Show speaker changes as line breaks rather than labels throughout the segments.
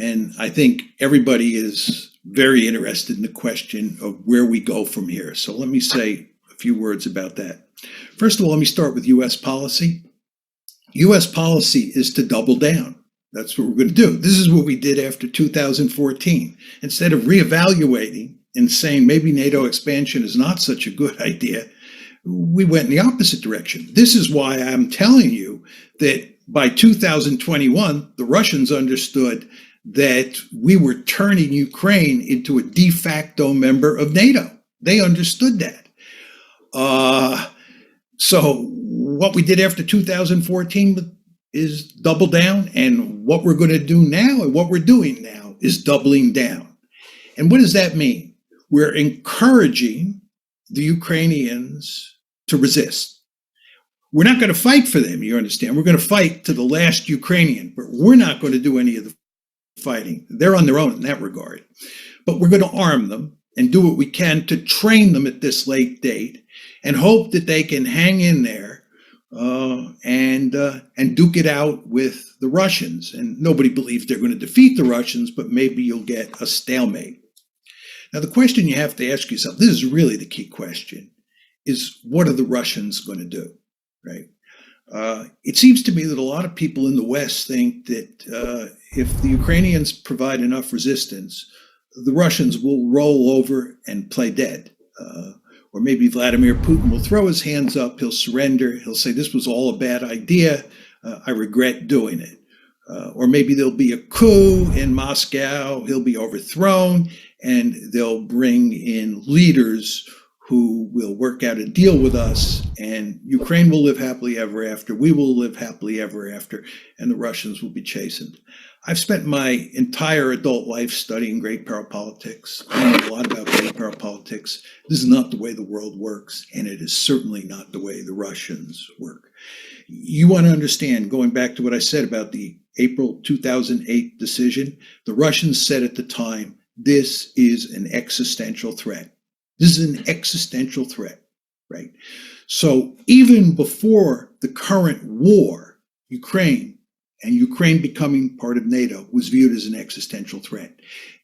And I think everybody is very interested in the question of where we go from here. So let me say a few words about that. First of all, let me start with U.S. policy. U.S. policy is to double down. That's what we're going to do. This is what we did after 2014. Instead of reevaluating and saying maybe NATO expansion is not such a good idea, we went in the opposite direction. This is why I'm telling you that by 2021, the Russians understood that we were turning Ukraine into a de facto member of NATO. They understood that. So what we did after 2014 is double down, and what we're going to do now and what we're doing now is doubling down. And what does that mean? We're encouraging the Ukrainians to resist. We're not going to fight for them, you understand. We're going to fight to the last Ukrainian, but we're not going to do any of the fighting. They're on their own in that regard. But we're going to arm them and do what we can to train them at this late date and hope that they can hang in there and duke it out with the Russians. And nobody believes they're going to defeat the Russians, but maybe you'll get a stalemate. Now, the question you have to ask yourself, this is really the key question, is what are the Russians going to do, right? It seems to me that a lot of people in the West think that if the Ukrainians provide enough resistance, the Russians will roll over and play dead. Or maybe Vladimir Putin will throw his hands up, he'll surrender, he'll say this was all a bad idea, I regret doing it. Or maybe there'll be a coup in Moscow, he'll be overthrown, and they'll bring in leaders who will work out a deal with us, and Ukraine will live happily ever after, we will live happily ever after, and the Russians will be chastened. I've spent my entire adult life studying great power politics. I know a lot about great power politics. This is not the way the world works, and it is certainly not the way the Russians work. You want to understand, going back to what I said about the April 2008 decision, the Russians said at the time, this is an existential threat. This is an existential threat, right? So even before the current war, Ukraine becoming part of NATO was viewed as an existential threat.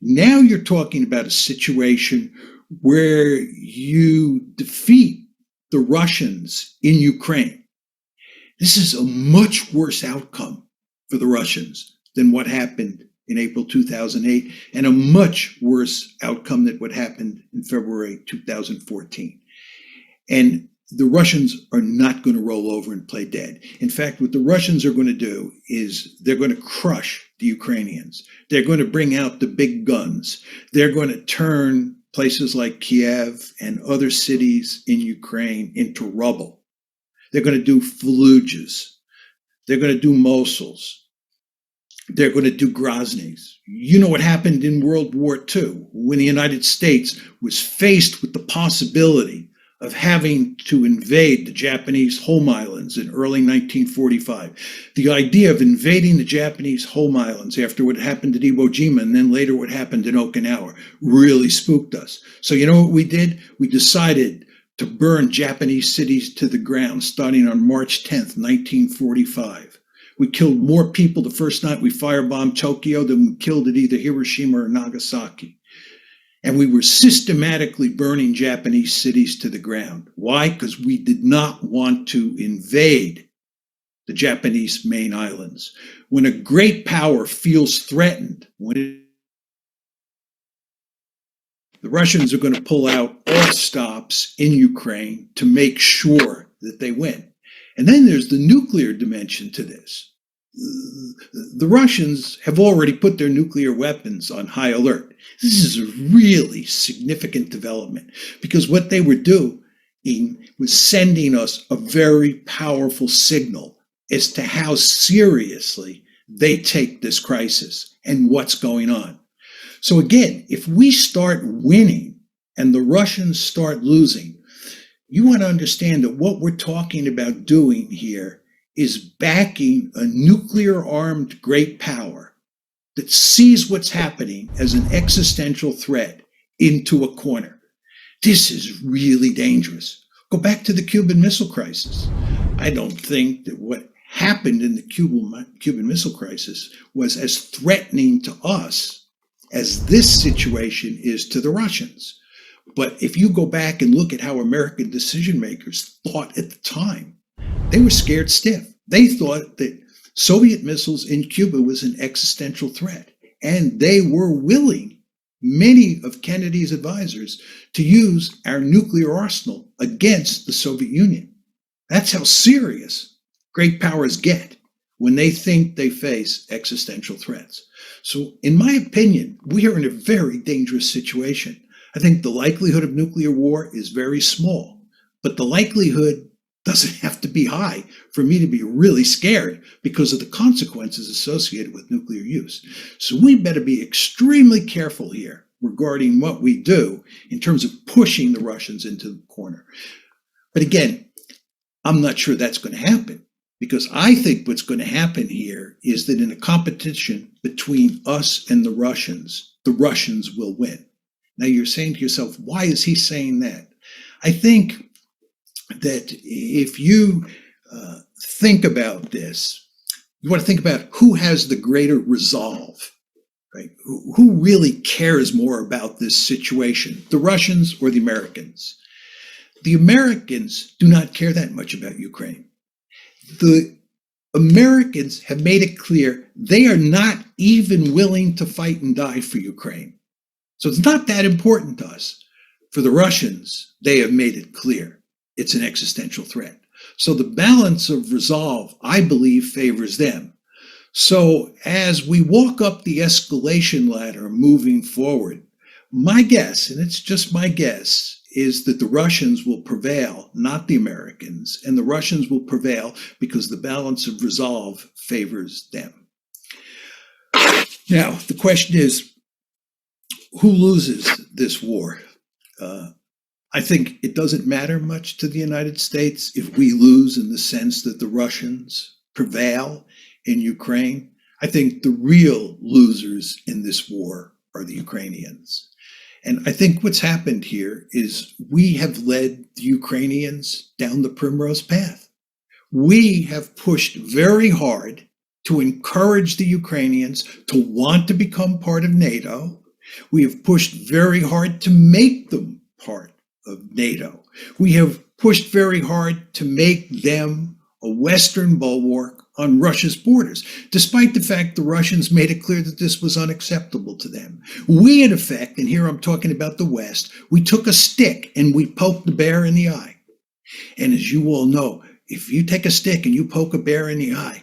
Now you're talking about a situation where you defeat the Russians in Ukraine. This is a much worse outcome for the Russians than what happened in April 2008, and a much worse outcome than what happened in February 2014. And the Russians are not going to roll over and play dead. In fact, what the Russians are going to do is they're going to crush the Ukrainians. They're going to bring out the big guns. They're going to turn places like Kiev and other cities in Ukraine into rubble. They're going to do Fallujahs. They're going to do Mosuls. They're going to do Grozny's. You know what happened in World War II when the United States was faced with the possibility of having to invade the Japanese home islands in early 1945. The idea of invading the Japanese home islands after what happened at Iwo Jima and then later what happened in Okinawa really spooked us. So you know what we did? We decided to burn Japanese cities to the ground starting on March 10th, 1945. We killed more people the first night we firebombed Tokyo than we killed at either Hiroshima or Nagasaki. And we were systematically burning Japanese cities to the ground. Why? Because we did not want to invade the Japanese main islands. When a great power feels threatened, the Russians are going to pull out all stops in Ukraine to make sure that they win. And then there's the nuclear dimension to this. The Russians have already put their nuclear weapons on high alert. This is a really significant development because what they were doing was sending us a very powerful signal as to how seriously they take this crisis and what's going on. So again, if we start winning and the Russians start losing, you want to understand that what we're talking about doing here is backing a nuclear-armed great power that sees what's happening as an existential threat into a corner. This is really dangerous. Go back to the Cuban Missile Crisis. I don't think that what happened in the Cuban Missile Crisis was as threatening to us as this situation is to the Russians. But if you go back and look at how American decision makers thought at the time, they were scared stiff. They thought that Soviet missiles in Cuba was an existential threat, and they were willing, many of Kennedy's advisors, to use our nuclear arsenal against the Soviet Union. That's how serious great powers get when they think they face existential threats. So, in my opinion, we are in a very dangerous situation. I think the likelihood of nuclear war is very small, but the likelihood doesn't have to be high for me to be really scared because of the consequences associated with nuclear use. So we better be extremely careful here regarding what we do in terms of pushing the Russians into the corner. But again, I'm not sure that's going to happen, because I think what's going to happen here is that in a competition between us and the Russians will win. Now you're saying to yourself, why is he saying that? I think that if you think about this, you want to think about who has the greater resolve, right? Who really cares more about this situation, the Russians or the Americans? The Americans do not care that much about Ukraine. The Americans have made it clear they are not even willing to fight and die for Ukraine. So it's not that important to us. For the Russians, they have made it clear it's an existential threat. So the balance of resolve, I believe, favors them. So as we walk up the escalation ladder moving forward, my guess, and it's just my guess, is that the Russians will prevail, not the Americans, and the Russians will prevail because the balance of resolve favors them. Now, the question is, who loses this war? I think it doesn't matter much to the United States if we lose in the sense that the Russians prevail in Ukraine. I think the real losers in this war are the Ukrainians. And I think what's happened here is we have led the Ukrainians down the primrose path. We have pushed very hard to encourage the Ukrainians to want to become part of NATO. We have pushed very hard to make them part of NATO. We have pushed very hard to make them a Western bulwark on Russia's borders, despite the fact the Russians made it clear that this was unacceptable to them. We, in effect, and here I'm talking about the West, we took a stick and we poked the bear in the eye. And as you all know, if you take a stick and you poke a bear in the eye,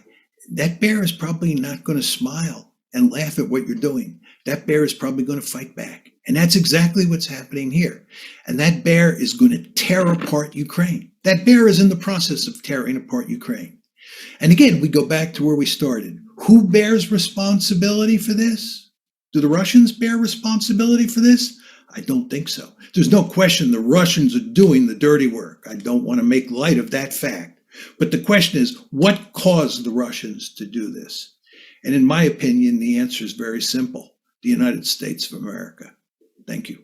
that bear is probably not going to smile and laugh at what you're doing. That bear is probably going to fight back. And that's exactly what's happening here. And that bear is going to tear apart Ukraine. That bear is in the process of tearing apart Ukraine. And again, we go back to where we started. Who bears responsibility for this? Do the Russians bear responsibility for this? I don't think so. There's no question the Russians are doing the dirty work. I don't want to make light of that fact. But the question is, what caused the Russians to do this? And in my opinion, the answer is very simple. The United States of America. Thank you.